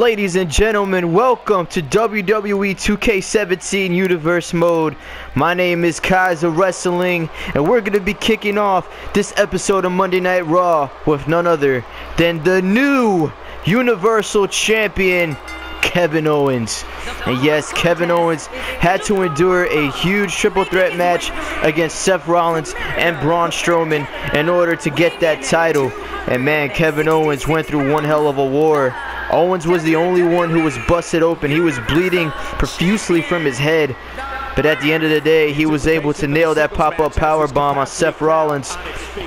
Ladies and gentlemen, welcome to WWE 2k17 Universe Mode. My name is Kaisah Wrestling, and we're going to be kicking off this episode of Monday Night Raw with none other than the new Universal Champion, Kevin Owens. And yes, Kevin Owens had to endure a huge triple threat match against Seth Rollins and Braun Strowman in order to get that title. And man, Kevin Owens went through one hell of a war. Owens was the only one who was busted open. He was bleeding profusely from his head. But at the end of the day, he was able to nail that pop-up powerbomb on Seth Rollins,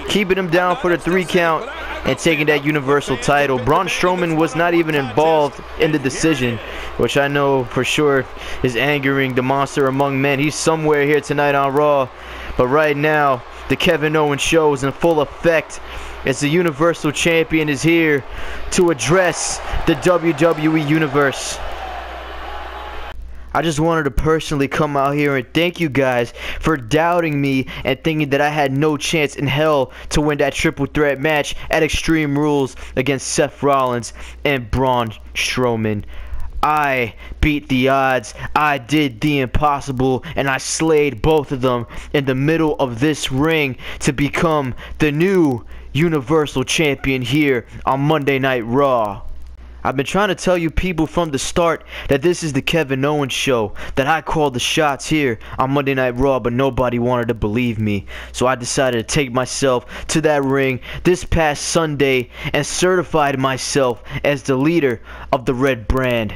keeping him down for the 3 count and taking that Universal title. Braun Strowman was not even involved in the decision, which I know for sure is angering the monster among men. He's somewhere here tonight on Raw. But right now, the Kevin Owens show is in full effect as the Universal Champion is here to address the WWE Universe. I just wanted to personally come out here and thank you guys for doubting me and thinking that I had no chance in hell to win that triple threat match at Extreme Rules against Seth Rollins and Braun Strowman. I beat the odds, I did the impossible, and I slayed both of them in the middle of this ring to become the new Universal Champion here on Monday Night Raw. I've been trying to tell you people from the start that this is the Kevin Owens show, that I called the shots here on Monday Night Raw, but nobody wanted to believe me. So I decided to take myself to that ring this past Sunday and certified myself as the leader of the Red Brand.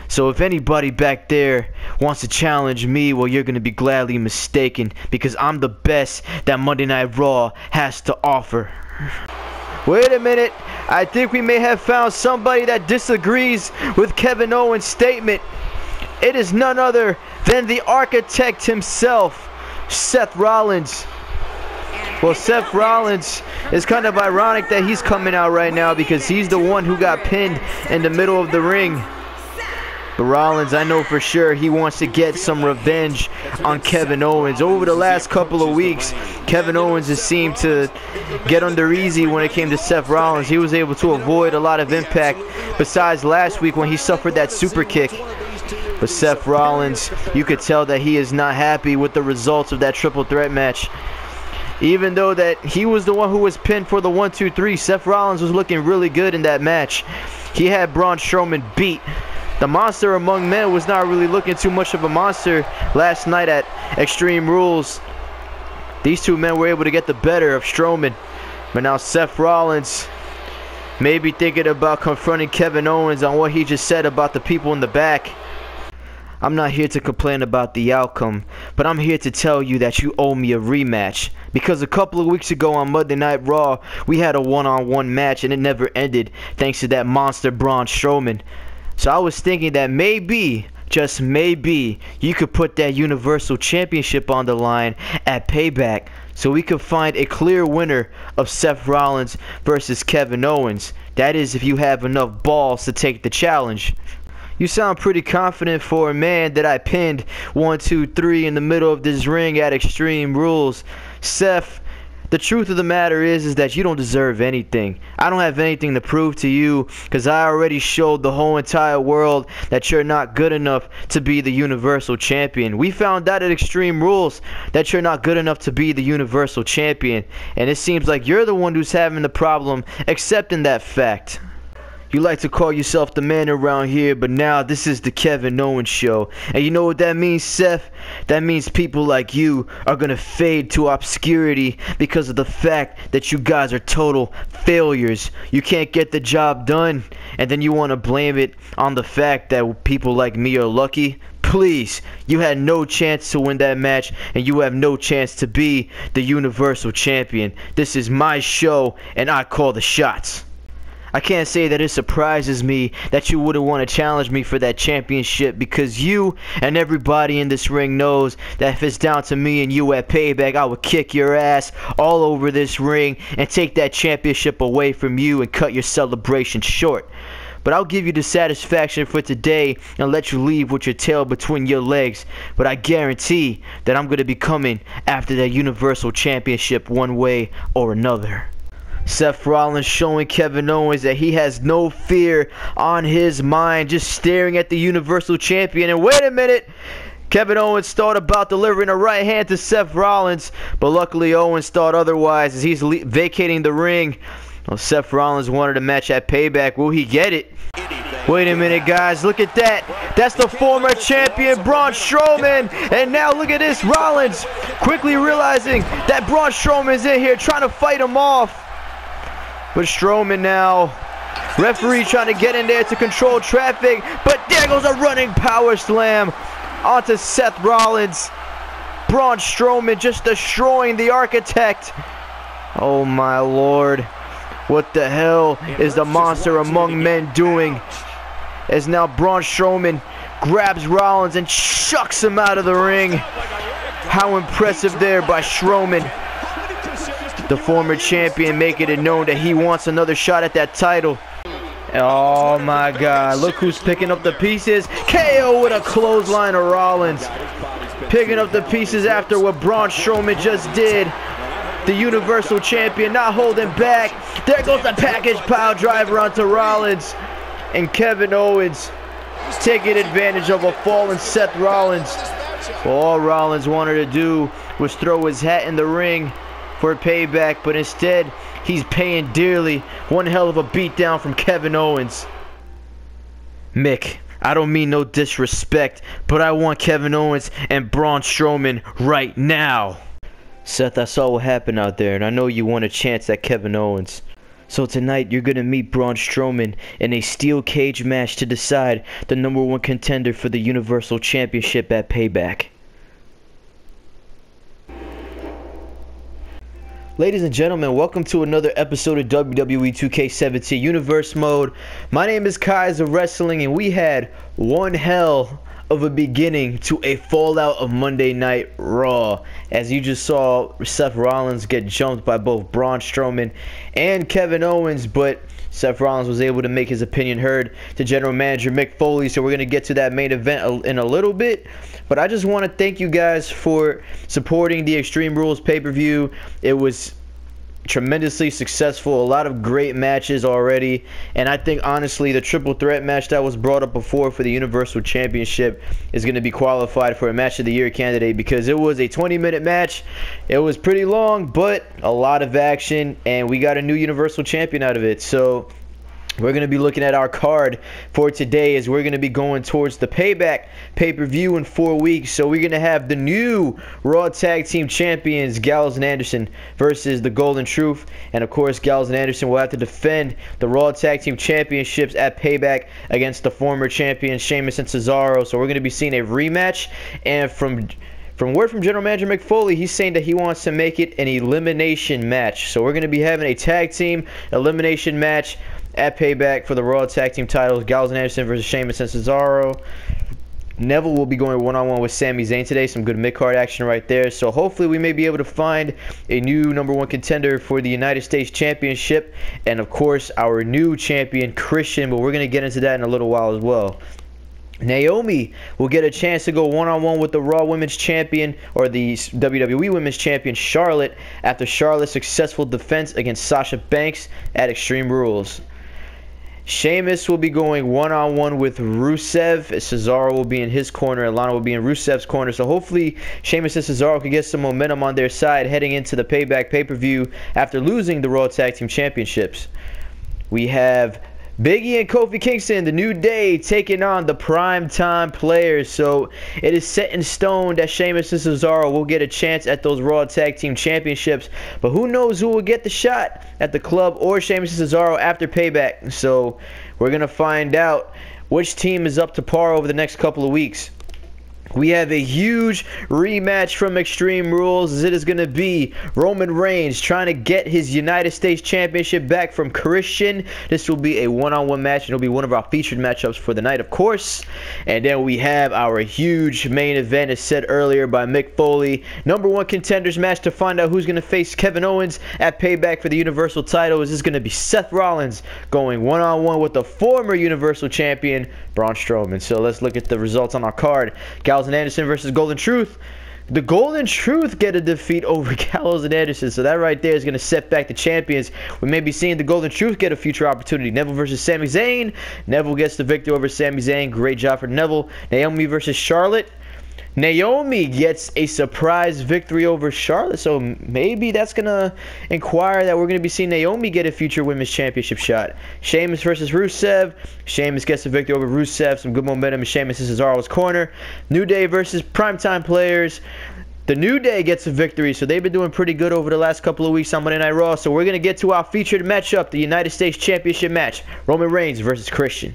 So if anybody back there wants to challenge me, well, you're going to be gladly mistaken, because I'm the best that Monday Night Raw has to offer. Wait a minute, I think we may have found somebody that disagrees with Kevin Owens' statement. It is none other than the architect himself, Seth Rollins. Well, Seth Rollins, is kind of ironic that he's coming out right now because he's the one who got pinned in the middle of the ring. But Rollins, I know for sure he wants to get some revenge on Kevin Owens. Over the last couple of weeks, Kevin Owens has seemed to get under easy when it came to Seth Rollins. He was able to avoid a lot of impact besides last week when he suffered that super kick. But Seth Rollins, you could tell that he is not happy with the results of that triple threat match. Even though that he was the one who was pinned for the 1, 2, 3, Seth Rollins was looking really good in that match. He had Braun Strowman beat. The monster among men was not really looking too much of a monster last night at Extreme Rules. These two men were able to get the better of Strowman. But now Seth Rollins may be thinking about confronting Kevin Owens on what he just said about the people in the back. I'm not here to complain about the outcome, but I'm here to tell you that you owe me a rematch. Because a couple of weeks ago on Monday Night Raw, we had a one-on-one match and it never ended thanks to that monster Braun Strowman. So I was thinking that maybe, just maybe, you could put that Universal Championship on the line at Payback so we could find a clear winner of Seth Rollins versus Kevin Owens. That is, if you have enough balls to take the challenge. You sound pretty confident for a man that I pinned 1, 2, 3 in the middle of this ring at Extreme Rules. Seth, the truth of the matter is that you don't deserve anything. I don't have anything to prove to you because I already showed the whole entire world that you're not good enough to be the Universal Champion. We found out at Extreme Rules that you're not good enough to be the Universal Champion. And it seems like you're the one who's having the problem accepting that fact. You like to call yourself the man around here, but now this is the Kevin Owens show. And you know what that means, Seth? That means people like you are going to fade to obscurity because of the fact that you guys are total failures. You can't get the job done, and then you want to blame it on the fact that people like me are lucky? Please, you had no chance to win that match, and you have no chance to be the Universal Champion. This is my show, and I call the shots. I can't say that it surprises me that you wouldn't want to challenge me for that championship, because you and everybody in this ring knows that if it's down to me and you at Payback, I would kick your ass all over this ring and take that championship away from you and cut your celebration short. But I'll give you the satisfaction for today and let you leave with your tail between your legs. But I guarantee that I'm going to be coming after that Universal Championship one way or another. Seth Rollins showing Kevin Owens that he has no fear on his mind, just staring at the Universal Champion. And wait a minute, Kevin Owens thought about delivering a right hand to Seth Rollins, but luckily Owens thought otherwise as he's vacating the ring. Well, Seth Rollins wanted a match at Payback. Will he get it? Wait a minute, guys. Look at that. That's the former champion, Braun Strowman. And now look at this. Rollins quickly realizing that Braun Strowman's in here trying to fight him off. But Strowman now, referee trying to get in there to control traffic. But there goes a running power slam onto Seth Rollins. Braun Strowman just destroying the Architect. Oh my lord. What the hell is the monster among men doing? As now Braun Strowman grabs Rollins and chucks him out of the ring. How impressive there by Strowman. The former champion making it known that he wants another shot at that title. Oh my god, look who's picking up the pieces. KO with a clothesline of Rollins. Picking up the pieces after what Braun Strowman just did. The Universal Champion not holding back. There goes the package pile driver onto Rollins. And Kevin Owens taking advantage of a fallen Seth Rollins. All Rollins wanted to do was throw his hat in the ring for Payback, but instead he's paying dearly. One hell of a beatdown from Kevin Owens. Mick, I don't mean no disrespect, but I want Kevin Owens and Braun Strowman right now. Seth, I saw what happened out there, and I know you want a chance at Kevin Owens. So tonight, you're going to meet Braun Strowman in a steel cage match to decide the #1 contender for the Universal Championship at Payback. Ladies and gentlemen, welcome to another episode of WWE 2k17 Universe Mode. My name is Kaisah Wrestling, and we had one hell of a beginning to a fallout of Monday Night Raw. As you just saw, Seth Rollins get jumped by both Braun Strowman and Kevin Owens, but Seth Rollins was able to make his opinion heard to General Manager Mick Foley, so we're going to get to that main event in a little bit. But I just want to thank you guys for supporting the Extreme Rules pay-per-view. It was tremendously successful, a lot of great matches already, and I think honestly the triple threat match that was brought up before for the Universal Championship is going to be qualified for a match of the year candidate, because it was a 20-minute match. It was pretty long, but a lot of action, and we got a new Universal Champion out of it. So we're going to be looking at our card for today as we're going to be going towards the Payback pay-per-view in 4 weeks. So we're going to have the new Raw Tag Team Champions, Gallows and Anderson, versus the Golden Truth. And of course, Gallows and Anderson will have to defend the Raw Tag Team Championships at Payback against the former champions, Sheamus and Cesaro. So we're going to be seeing a rematch. And from word from General Manager Mick Foley, he's saying that he wants to make it an elimination match. So we're going to be having a tag team elimination match at Payback for the Raw Tag Team titles, Gallows and Anderson versus Sheamus and Cesaro. Neville will be going one-on-one with Sami Zayn today. Some good mid-card action right there. So hopefully we may be able to find a new #1 contender for the United States Championship. And of course, our new champion, Christian. But we're going to get into that in a little while as well. Naomi will get a chance to go one-on-one with the Raw Women's Champion, or the WWE Women's Champion, Charlotte, after Charlotte's successful defense against Sasha Banks at Extreme Rules. Sheamus will be going one-on-one with Rusev. Cesaro will be in his corner, and Lana will be in Rusev's corner. So hopefully Sheamus and Cesaro can get some momentum on their side heading into the Payback pay-per-view after losing the Raw Tag Team Championships. We have Big E and Kofi Kingston, the New Day, taking on the Primetime Players. So it is set in stone that Sheamus and Cesaro will get a chance at those Raw Tag Team Championships. But who knows who will get the shot at the club or Sheamus and Cesaro after Payback. So we're going to find out which team is up to par over the next couple of weeks. We have a huge rematch from Extreme Rules, as it is going to be Roman Reigns trying to get his United States Championship back from Christian. This will be a one-on-one match, and it'll be one of our featured matchups for the night, of course. And then we have our huge main event, as said earlier by Mick Foley. #1 contenders match to find out who's going to face Kevin Owens at Payback for the Universal title. Is this going to be Seth Rollins going one-on-one with the former Universal Champion, Braun Strowman? So let's look at the results on our card. Gallows and Anderson versus Golden Truth. the Golden Truth get a defeat over Gallows and Anderson. So that right there is going to set back the champions. We may be seeing the Golden Truth get a future opportunity. Neville versus Sami Zayn. Neville gets the victory over Sami Zayn. Great job for Neville. Naomi versus Charlotte. Naomi gets a surprise victory over Charlotte, so maybe that's going to inquire that we're going to be seeing Naomi get a future women's championship shot. Sheamus versus Rusev. Sheamus gets the victory over Rusev. Some good momentum in Sheamus and Cesaro's corner. New Day versus Primetime Players. The New Day gets a victory, so they've been doing pretty good over the last couple of weeks on Monday Night Raw. So we're going to get to our featured matchup, the United States Championship match. Roman Reigns versus Christian.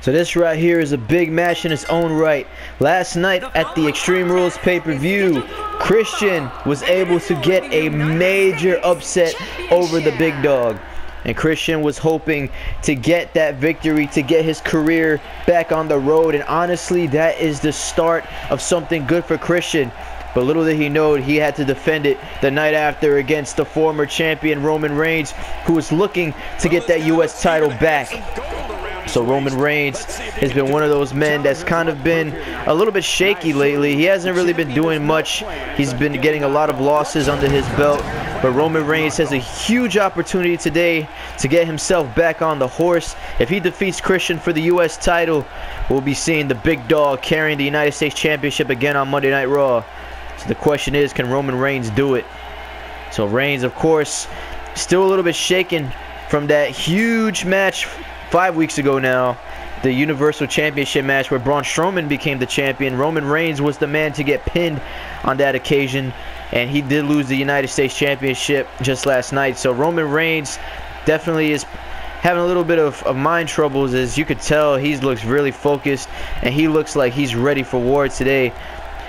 So this right here is a big match in its own right. Last night at the Extreme Rules pay-per-view, Christian was able to get a major upset over the big dog. And Christian was hoping to get that victory, to get his career back on the road. And honestly, that is the start of something good for Christian. But little did he know, he had to defend it the night after against the former champion Roman Reigns, who was looking to get that U.S. title back. So Roman Reigns has been one of those men that's kind of been a little bit shaky lately. He hasn't really been doing much. He's been getting a lot of losses under his belt. But Roman Reigns has a huge opportunity today to get himself back on the horse. If he defeats Christian for the U.S. title, we'll be seeing the big dog carrying the United States Championship again on Monday Night Raw. So the question is, can Roman Reigns do it? So Reigns, of course, still a little bit shaken from that huge match 5 weeks ago now, the Universal Championship match where Braun Strowman became the champion. Roman Reigns was the man to get pinned on that occasion, and he did lose the United States Championship just last night. So Roman Reigns definitely is having a little bit of mind troubles. As you could tell, he looks really focused, and he looks like he's ready for war today.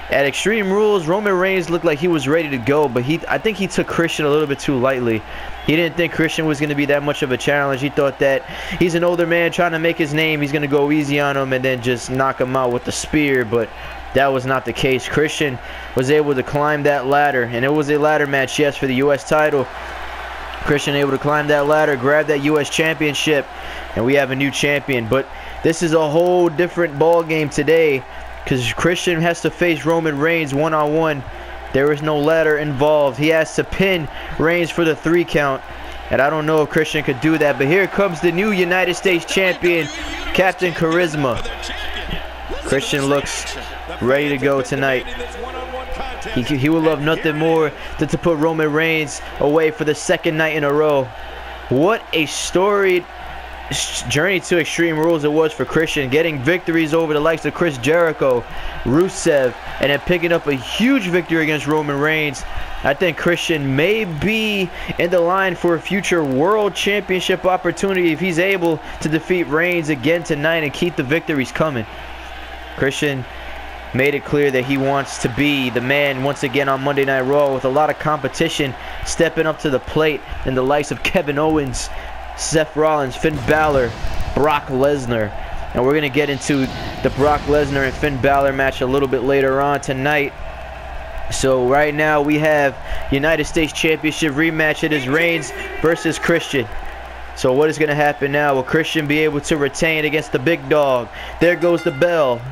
At Extreme Rules, Roman Reigns looked like he was ready to go, but I think he took Christian a little bit too lightly. He didn't think Christian was going to be that much of a challenge. He thought that he's an older man trying to make his name. He's going to go easy on him and then just knock him out with the spear, but that was not the case. Christian was able to climb that ladder, and it was a ladder match, yes, for the U.S. title. Christian able to climb that ladder, grab that U.S. championship, and we have a new champion. But this is a whole different ball game today, because Christian has to face Roman Reigns one-on-one. There is no ladder involved. He has to pin Reigns for the 3 count. And I don't know if Christian could do that. But here comes the new United States champion, Captain Charisma. Christian looks ready to go tonight. He will love nothing more than to put Roman Reigns away for the 2nd night in a row. What a storied journey to Extreme Rules it was for Christian, getting victories over the likes of Chris Jericho, Rusev, and then picking up a huge victory against Roman Reigns. I think Christian may be in the line for a future world championship opportunity if he's able to defeat Reigns again tonight and keep the victories coming. Christian made it clear that he wants to be the man once again on Monday Night Raw, with a lot of competition stepping up to the plate, and the likes of Kevin Owens, Seth Rollins, Finn Balor, Brock Lesnar. And we're going to get into the Brock Lesnar and Finn Balor match a little bit later on tonight. So right now we have United States Championship rematch. It is Reigns versus Christian. So what is going to happen now? Will Christian be able to retain against the big dog? There goes the bell.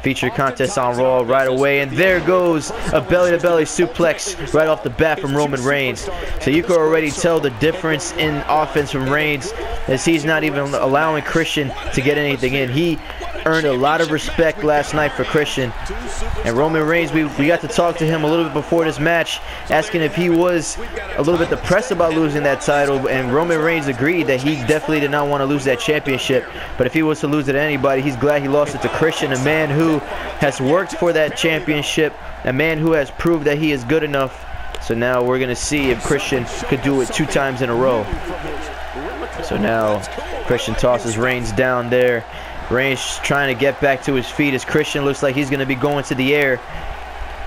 Featured contest on Raw right away, and there goes a belly-to-belly suplex right off the bat from Roman Reigns. So you can already tell the difference in offense from Reigns, as he's not even allowing Christian to get anything in. He earned a lot of respect last night for Christian. And Roman Reigns, we got to talk to him a little bit before this match, asking if he was a little bit depressed about losing that title, and Roman Reigns agreed that he definitely did not want to lose that championship. But if he was to lose it to anybody, he's glad he lost it to Christian, a man who has worked for that championship, a man who has proved that he is good enough. So now we're going to see if Christian could do it 2 times in a row. So now Christian tosses Reigns down there. Reigns trying to get back to his feet as Christian looks like he's going to be going to the air.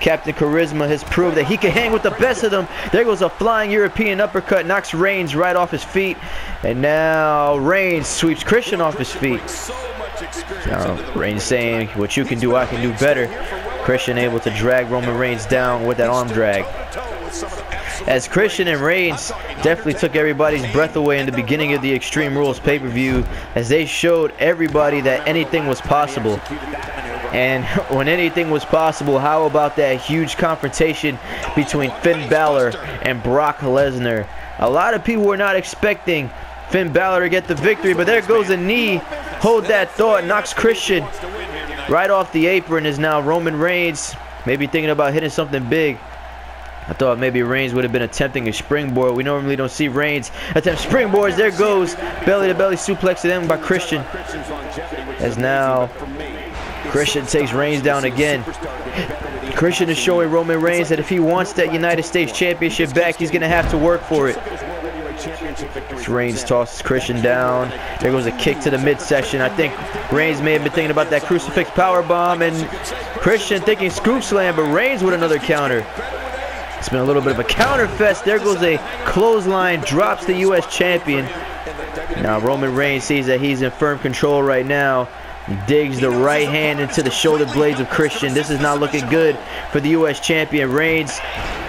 Captain Charisma has proved that he can hang with the best of them. There goes a flying European uppercut, knocks Reigns right off his feet. And now Reigns sweeps Christian off his feet. Now Reigns saying, what you can do, I can do better. Christian able to drag Roman Reigns down with that arm drag. as Christian and Reigns definitely took everybody's breath away in the beginning of the Extreme Rules pay-per-view, as they showed everybody that anything was possible. And when anything was possible, how about that huge confrontation between Finn Balor and Brock Lesnar? A lot of people were not expecting Finn Balor to get the victory, but there goes a knee. Hold that thought, knocks Christian right off the apron. Is now Roman Reigns maybe thinking about hitting something big. I thought maybe Reigns would have been attempting a springboard. We normally don't see Reigns attempt springboards. There goes belly-to-belly suplex to them by Christian. As now Christian takes Reigns down again. Christian is showing Roman Reigns that if he wants that United States Championship back, he's going to have to work for it. Reigns tosses Christian down. There goes a kick to the midsection. I think Reigns may have been thinking about that crucifix powerbomb, and Christian thinking scoop slam, but Reigns with another counter. It's been a little bit of a counter fest. There goes a clothesline, drops the U.S. champion. Now Roman Reigns sees that he's in firm control right now. He digs the right hand into the shoulder blades of Christian. This is not looking good for the U.S. champion. Reigns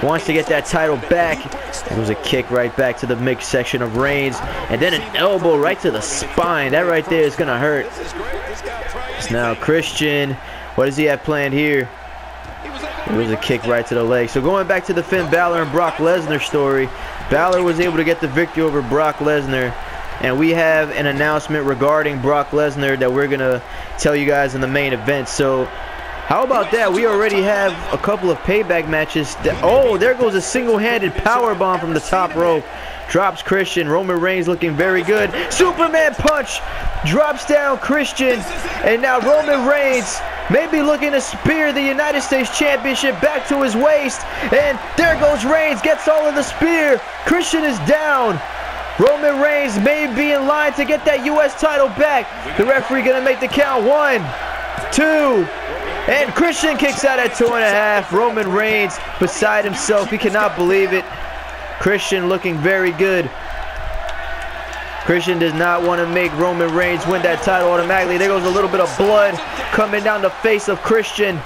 wants to get that title back. There was a kick right back to the midsection of Reigns, and then an elbow right to the spine. That right there is going to hurt. It's now Christian. What does he have planned here? It was a kick right to the leg. So going back to the Finn Balor and Brock Lesnar story, Balor was able to get the victory over Brock Lesnar. And we have an announcement regarding Brock Lesnar that we're going to tell you guys in the main event. So how about that? We already have a couple of payback matches. Oh, there goes a single-handed powerbomb from the top rope. Drops Christian. Roman Reigns looking very good. Superman punch. Drops down Christian. And now Roman Reigns maybe looking to spear the United States Championship back to his waist. And there goes Reigns. Gets all of the spear. Christian is down. Roman Reigns may be in line to get that U.S. title back. The referee going to make the count. 1, 2, and Christian kicks out at 2.5. Roman Reigns beside himself. He cannot believe it. Christian looking very good. Christian does not want to make Roman Reigns win that title automatically. There goes a little bit of blood coming down the face of Christian.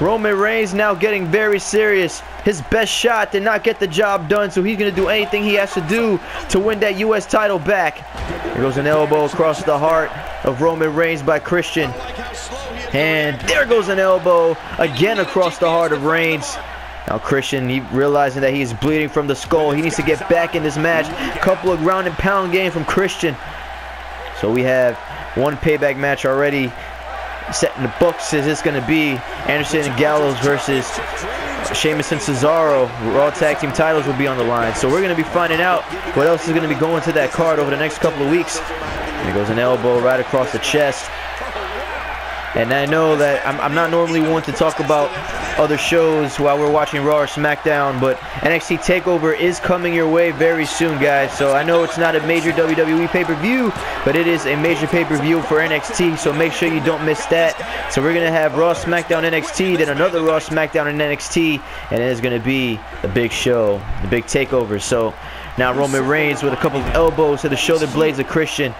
Roman Reigns now getting very serious. His best shot did not get the job done, so he's going to do anything he has to do to win that U.S. title back. There goes an elbow across the heart of Roman Reigns by Christian. And there goes an elbow again across the heart of Reigns. Now Christian, realizing that he's bleeding from the skull, he needs to get back in this match. A couple of ground and pound game from Christian. So we have one payback match already set in the books. Is this going to be Anderson and Gallows versus Sheamus and Cesaro? Raw Tag Team titles will be on the line. So we're going to be finding out what else is going to be going to that card over the next couple of weeks. There goes an elbow right across the chest. And I know that I'm not normally one to talk about other shows while we're watching Raw or SmackDown, but NXT TakeOver is coming your way very soon, guys. So I know it's not a major WWE pay-per-view, but it is a major pay-per-view for NXT, so make sure you don't miss that. So we're going to have Raw, SmackDown, NXT, then another Raw, SmackDown, and NXT, and it is going to be the big show, the big takeover. So now Roman Reigns with a couple of elbows to the shoulder blades of Christian.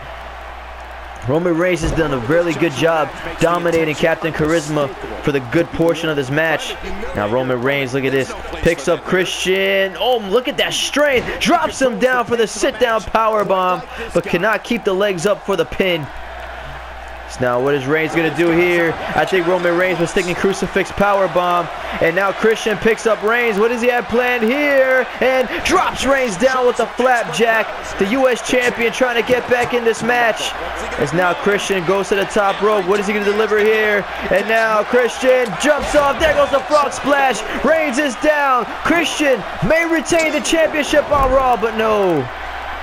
Roman Reigns has done a really good job dominating Captain Charisma for the good portion of this match. Now Roman Reigns, look at this, picks up Christian. Oh, look at that strength. Drops him down for the sit-down powerbomb, but cannot keep the legs up for the pin. So now what is Reigns going to do here? I think Roman Reigns was thinking crucifix powerbomb. And now Christian picks up Reigns. What does he have planned here? And drops Reigns down with the flapjack. The U.S. champion trying to get back in this match. As now Christian goes to the top rope. What is he going to deliver here? And now Christian jumps off. There goes the frog splash. Reigns is down. Christian may retain the championship on Raw, but no.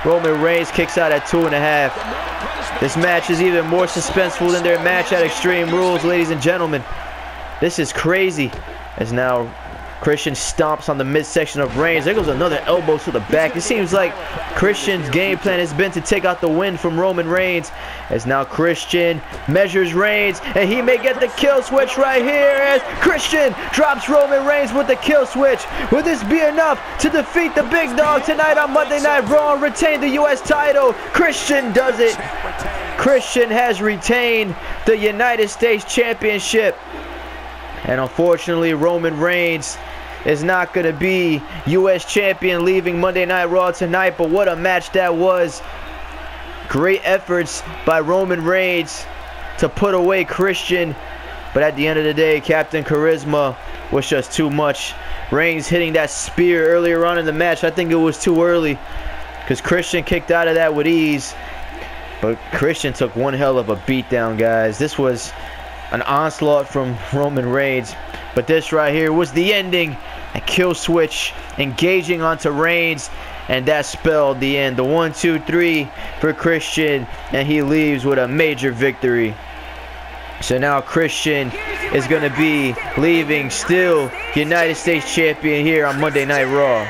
Roman Reigns kicks out at 2.5. This match is even more suspenseful than their match at Extreme Rules, ladies and gentlemen. This is crazy. As now Christian stomps on the midsection of Reigns. There goes another elbow to the back. It seems like Christian's game plan has been to take out the win from Roman Reigns. As now Christian measures Reigns, and he may get the kill switch right here. As Christian drops Roman Reigns with the kill switch. Will this be enough to defeat the big dog tonight on Monday Night Raw and retain the U.S. title? Christian does it. Christian has retained the United States Championship. And unfortunately, Roman Reigns is not going to be U.S. champion leaving Monday Night Raw tonight, but what a match that was. Great efforts by Roman Reigns to put away Christian, but at the end of the day, Captain Charisma was just too much. Reigns hitting that spear earlier on in the match, I think it was too early, because Christian kicked out of that with ease. But Christian took one hell of a beatdown, guys. This was an onslaught from Roman Reigns. But this right here was the ending. A kill switch engaging onto Reigns. And that spelled the end. The 1, 2, 3 for Christian. And he leaves with a major victory. So now Christian is going to be leaving still United States champion here on Monday Night Raw.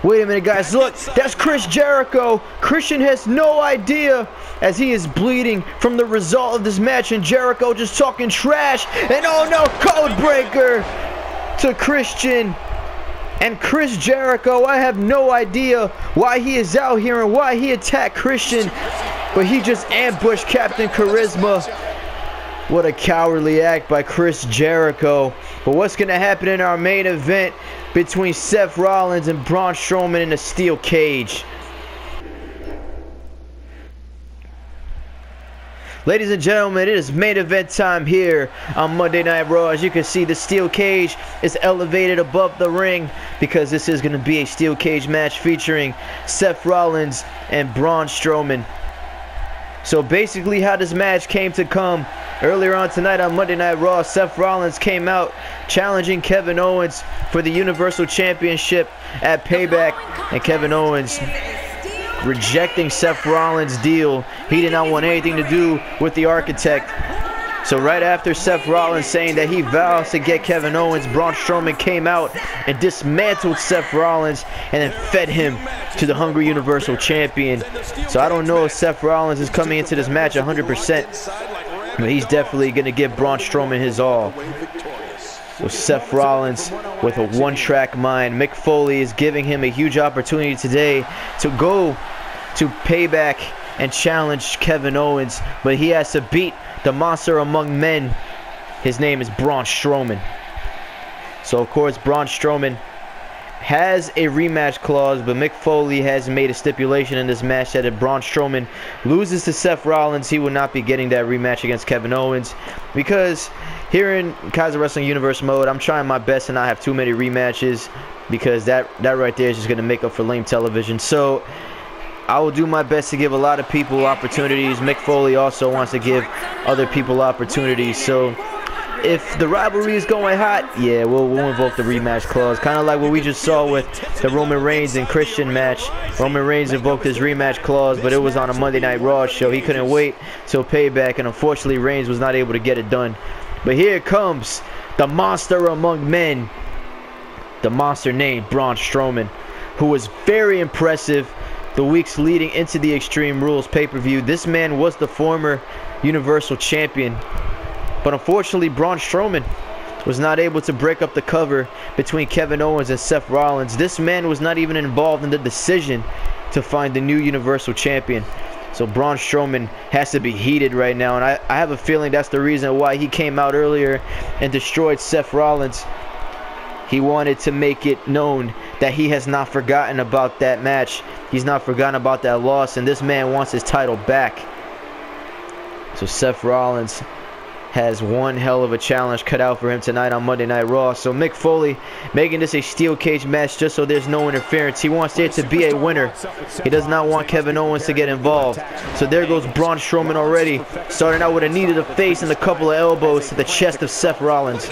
Wait a minute, guys. Look, that's Chris Jericho. Christian has no idea as he is bleeding from the result of this match. And Jericho just talking trash. And oh no, code breaker to Christian. And Chris Jericho, I have no idea why he is out here and why he attacked Christian. But he just ambushed Captain Charisma. What a cowardly act by Chris Jericho. But what's going to happen in our main event between Seth Rollins and Braun Strowman in a steel cage? Ladies and gentlemen, it is main event time here on Monday Night Raw. As you can see, the steel cage is elevated above the ring because this is going to be a steel cage match featuring Seth Rollins and Braun Strowman. So basically how this match came to come, earlier on tonight on Monday Night Raw, Seth Rollins came out challenging Kevin Owens for the Universal Championship at Payback, and Kevin Owens rejecting Seth Rollins' deal. He did not want anything to do with the Architect. So right after Seth Rollins saying that he vows to get Kevin Owens, Braun Strowman came out and dismantled Seth Rollins and then fed him to the Hungry Universal Champion. So I don't know if Seth Rollins is coming into this match 100%, but he's definitely going to give Braun Strowman his all. So Seth Rollins with a one-track mind. Mick Foley is giving him a huge opportunity today to go to Payback and challenge Kevin Owens, but he has to beat the monster among men. His name is Braun Strowman. So of course Braun Strowman has a rematch clause, but Mick Foley has made a stipulation in this match that if Braun Strowman loses to Seth Rollins, he will not be getting that rematch against Kevin Owens, because here in Kaisah Wrestling Universe mode, I'm trying my best to not have too many rematches, because that right there is just going to make up for lame television. So I will do my best to give a lot of people opportunities. Mick Foley also wants to give other people opportunities. So if the rivalry is going hot, yeah, we'll invoke the rematch clause. Kind of like what we just saw with the Roman Reigns and Christian match. Roman Reigns invoked his rematch clause, but it was on a Monday Night Raw show. He couldn't wait till Payback, and unfortunately Reigns was not able to get it done. But here comes the monster among men. The monster named Braun Strowman, who was very impressive the weeks leading into the Extreme Rules pay-per-view. This man was the former Universal Champion. But unfortunately, Braun Strowman was not able to break up the cover between Kevin Owens and Seth Rollins. This man was not even involved in the decision to find the new Universal Champion. So Braun Strowman has to be heated right now. And I have a feeling that's the reason why he came out earlier and destroyed Seth Rollins. He wanted to make it known that he has not forgotten about that match. He's not forgotten about that loss. And this man wants his title back. So Seth Rollins has one hell of a challenge cut out for him tonight on Monday Night Raw. So Mick Foley making this a steel cage match just so there's no interference. He wants there to be a winner. He does not want Kevin Owens to get involved. So there goes Braun Strowman already, starting out with a knee to the face and a couple of elbows to the chest of Seth Rollins.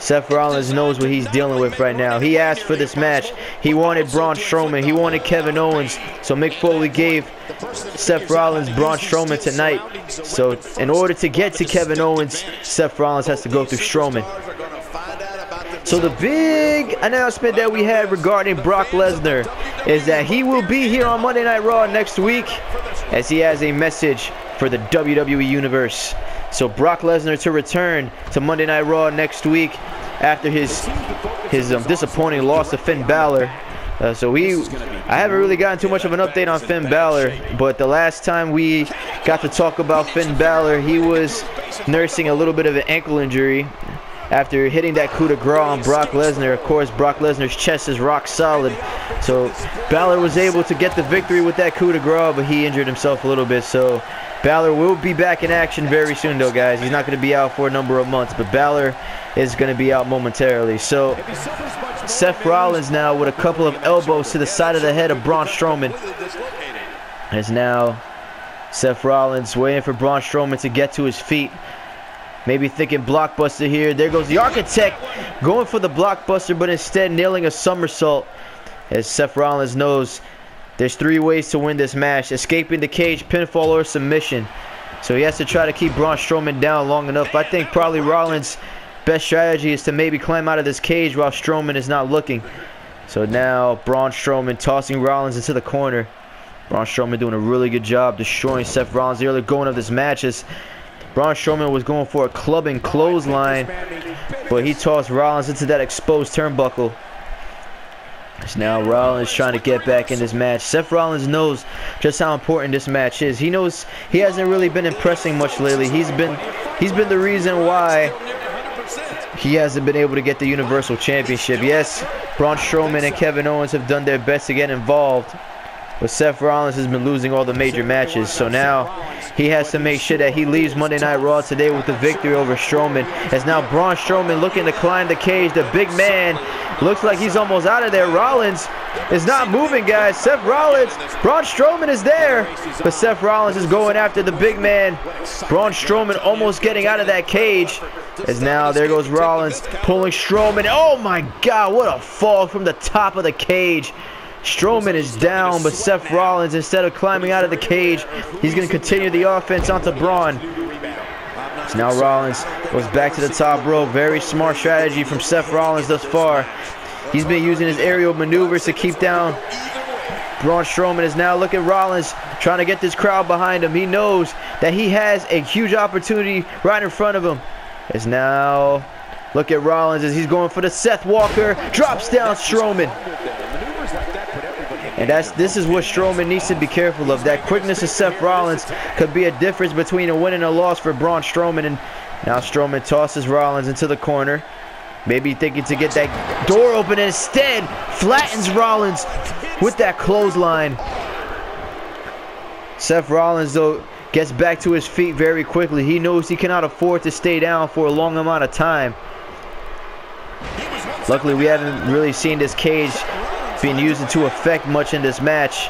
Seth Rollins knows what he's dealing with right now. He asked for this match. He wanted Braun Strowman. He wanted Kevin Owens. So Mick Foley gave Seth Rollins Braun Strowman tonight. So in order to get to Kevin Owens, Seth Rollins has to go through Strowman. So the big announcement that we had regarding Brock Lesnar is that he will be here on Monday Night Raw next week, as he has a message for the WWE Universe. So Brock Lesnar to return to Monday Night Raw next week after his disappointing loss to Finn Balor. I haven't really gotten too much of an update on Finn Balor, but the last time we got to talk about Finn Balor, he was nursing a little bit of an ankle injury. after hitting that coup de grace on Brock Lesnar. Of course, Brock Lesnar's chest is rock solid. So Balor was able to get the victory with that coup de grace, but he injured himself a little bit. So Balor will be back in action very soon, though, guys. He's not going to be out for a number of months, but Balor is going to be out momentarily. So Seth Rollins now with a couple of elbows to the side of the head of Braun Strowman. As now Seth Rollins waiting for Braun Strowman to get to his feet. Maybe thinking blockbuster here. There goes the Architect going for the blockbuster, but instead nailing a somersault. As Seth Rollins knows there's 3 ways to win this match: escaping the cage, pinfall, or submission. So he has to try to keep Braun Strowman down long enough. I think probably Rollins' best strategy is to maybe climb out of this cage while Strowman is not looking. So now Braun Strowman tossing Rollins into the corner. Braun Strowman doing a really good job destroying Seth Rollins. The early going of this match is Braun Strowman was going for a clubbing clothesline, but he tossed Rollins into that exposed turnbuckle. So now Rollins trying to get back in this match. Seth Rollins knows just how important this match is. He knows he hasn't really been impressing much lately. He's been the reason why he hasn't been able to get the Universal Championship. Yes, Braun Strowman and Kevin Owens have done their best to get involved, but Seth Rollins has been losing all the major matches. So now he has to make sure that he leaves Monday Night Raw today with the victory over Strowman. As now Braun Strowman looking to climb the cage. The big man looks like he's almost out of there. Rollins is not moving, guys. Seth Rollins, Braun Strowman is there, but Seth Rollins is going after the big man. Braun Strowman almost getting out of that cage. As now there goes Rollins pulling Strowman. Oh my God, what a fall from the top of the cage. Strowman is down, but Seth Rollins, instead of climbing out of the cage, he's going to continue the offense onto Braun. So now Rollins goes back to the top rope. Very smart strategy from Seth Rollins thus far. He's been using his aerial maneuvers to keep down Braun Strowman. Is now look at Rollins trying to get this crowd behind him. He knows that he has a huge opportunity right in front of him. As now look at Rollins as he's going for the Seth Walker. Drops down Strowman. And this is what Strowman needs to be careful of. That quickness of Seth Rollins could be a difference between a win and a loss for Braun Strowman. And now Strowman tosses Rollins into the corner. Maybe thinking to get that door open, and instead flattens Rollins with that clothesline. Seth Rollins, though, gets back to his feet very quickly. He knows he cannot afford to stay down for a long amount of time. Luckily, we haven't really seen this cage being used to effect much in this match.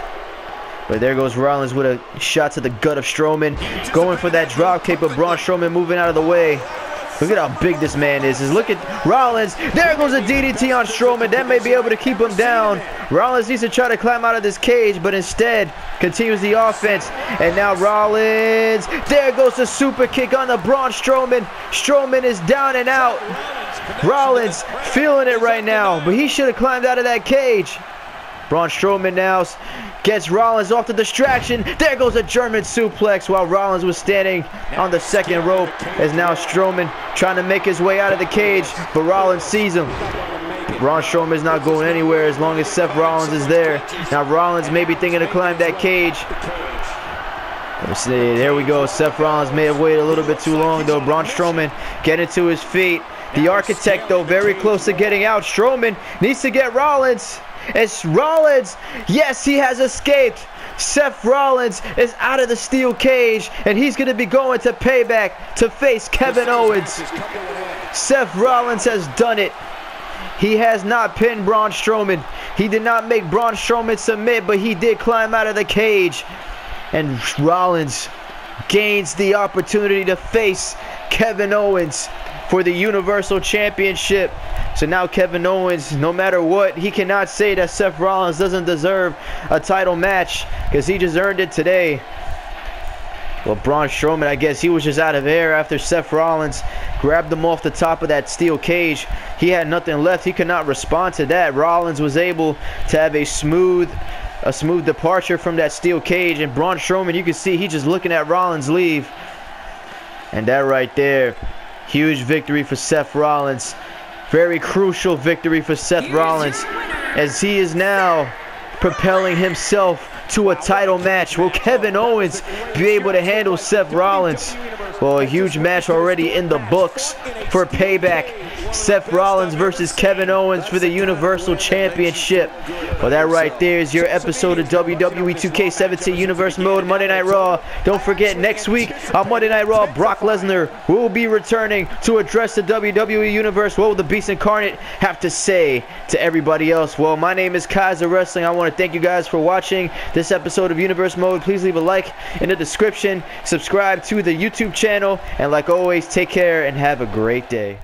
But there goes Rollins with a shot to the gut of Strowman. Going for that drop kick, but Braun Strowman moving out of the way. Look at how big this man is. Look at Rollins. There goes a DDT on Strowman. That may be able to keep him down. Rollins needs to try to climb out of this cage, but instead continues the offense. And now Rollins. There goes the super kick on the Braun Strowman. Strowman is down and out. Rollins feeling it right now, but he should have climbed out of that cage. Braun Strowman now gets Rollins off the distraction. There goes a German suplex while Rollins was standing on the second rope. As now Strowman trying to make his way out of the cage, but Rollins sees him. Braun Strowman is not going anywhere as long as Seth Rollins is there. Now Rollins may be thinking to climb that cage. Let's see, there we go. Seth Rollins may have waited a little bit too long, though. Braun Strowman getting to his feet. The Architect, though, very close to getting out. Strowman needs to get Rollins. It's Rollins. Yes, he has escaped. Seth Rollins is out of the steel cage, and he's going to be going to Payback to face Kevin Owens. Seth Rollins has done it. He has not pinned Braun Strowman. He did not make Braun Strowman submit, but he did climb out of the cage. And Rollins gains the opportunity to face Kevin Owens for the Universal Championship. So now Kevin Owens, no matter what, he cannot say that Seth Rollins doesn't deserve a title match, because he just earned it today. Well, Braun Strowman, I guess he was just out of air after Seth Rollins grabbed him off the top of that steel cage. He had nothing left. He could not respond to that. Rollins was able to have a smooth departure from that steel cage, and Braun Strowman, you can see he's just looking at Rollins leave. And that right there, huge victory for Seth Rollins. Very crucial victory for Seth Rollins, as he is now propelling himself to a title match. Will Kevin Owens be able to handle Seth Rollins? Well, a huge match already in the books for Payback. Seth Rollins versus Kevin Owens for the Universal Championship. Well, that right there is your episode of WWE 2k17 Universe Mode Monday Night Raw. Don't forget, next week on Monday Night Raw, Brock Lesnar will be returning to address the WWE Universe. What will the Beast Incarnate have to say to everybody else? Well, my name is Kaisah Wrestling. I want to thank you guys for watching this episode of Universe Mode. Please leave a like in the description, subscribe to the YouTube channel, and like always, take care and have a great day.